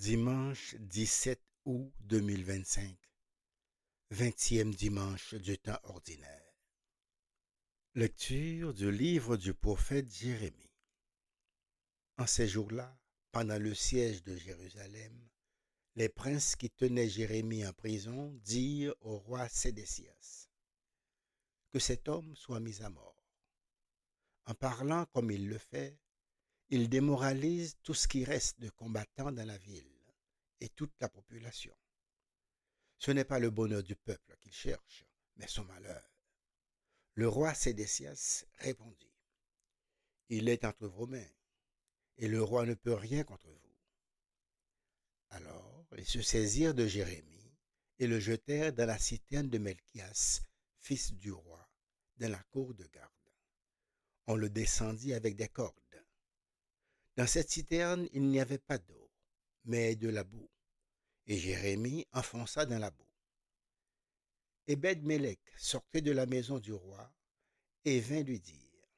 Dimanche 17 août 2025, 20e dimanche du temps ordinaire. Lecture du livre du prophète Jérémie. En ces jours-là, pendant le siège de Jérusalem, les princes qui tenaient Jérémie en prison dirent au roi Sédécias que cet homme soit mis à mort. En parlant comme il le fait, il démoralise tout ce qui reste de combattants dans la ville et toute la population. Ce n'est pas le bonheur du peuple qu'il cherche, mais son malheur. Le roi Sédécias répondit, « Il est entre vos mains, et le roi ne peut rien contre vous. » Alors ils se saisirent de Jérémie et le jetèrent dans la citerne de Melchias, fils du roi, dans la cour de garde. On le descendit avec des cordes. Dans cette citerne, il n'y avait pas d'eau, mais de la boue, et Jérémie enfonça dans la boue. Ebed-Mélec sortait de la maison du roi et vint lui dire,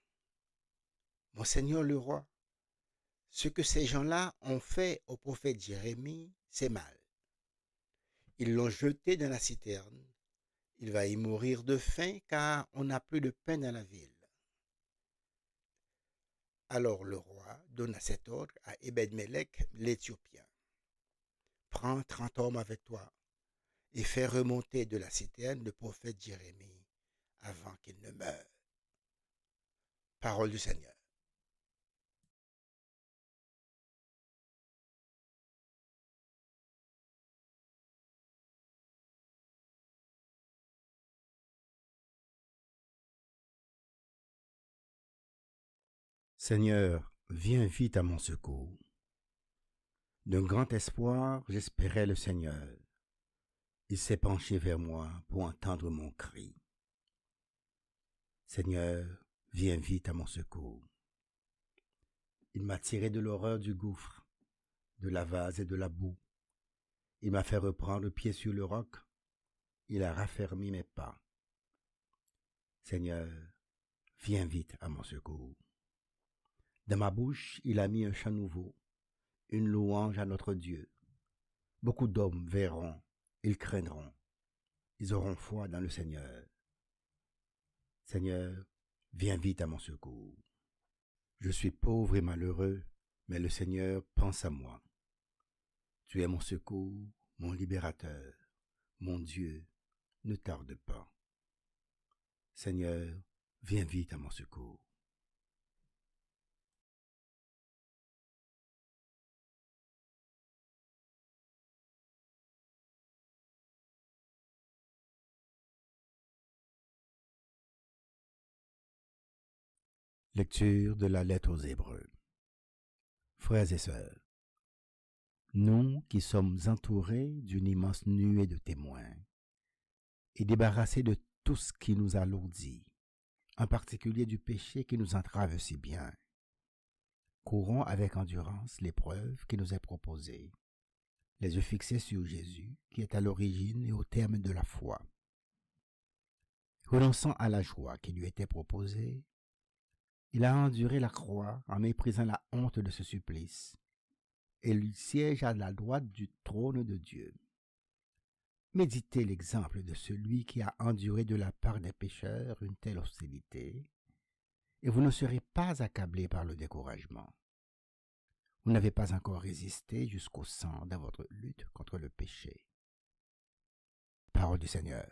« Mon seigneur le roi, ce que ces gens-là ont fait au prophète Jérémie, c'est mal. Ils l'ont jeté dans la citerne. Il va y mourir de faim car on n'a plus de pain dans la ville. » Alors le roi donna cet ordre à Ebed-Mélec l'Éthiopien. « Prends 30 hommes avec toi et fais remonter de la citerne le prophète Jérémie avant qu'il ne meure. » Parole du Seigneur. Seigneur, viens vite à mon secours. D'un grand espoir, j'espérais le Seigneur. Il s'est penché vers moi pour entendre mon cri. Seigneur, viens vite à mon secours. Il m'a tiré de l'horreur du gouffre, de la vase et de la boue. Il m'a fait reprendre pied sur le roc. Il a raffermi mes pas. Seigneur, viens vite à mon secours. Dans ma bouche, il a mis un chant nouveau, une louange à notre Dieu. Beaucoup d'hommes verront, ils craindront, ils auront foi dans le Seigneur. Seigneur, viens vite à mon secours. Je suis pauvre et malheureux, mais le Seigneur pense à moi. Tu es mon secours, mon libérateur, mon Dieu, ne tarde pas. Seigneur, viens vite à mon secours. Lecture de la lettre aux Hébreux. Frères et sœurs, nous qui sommes entourés d'une immense nuée de témoins et débarrassés de tout ce qui nous alourdit, en particulier du péché qui nous entrave si bien, courons avec endurance l'épreuve qui nous est proposée, les yeux fixés sur Jésus qui est à l'origine et au terme de la foi. Renonçant à la joie qui lui était proposée, il a enduré la croix en méprisant la honte de ce supplice, et il siège à la droite du trône de Dieu. Méditez l'exemple de celui qui a enduré de la part des pécheurs une telle hostilité, et vous ne serez pas accablés par le découragement. Vous n'avez pas encore résisté jusqu'au sang dans votre lutte contre le péché. Parole du Seigneur.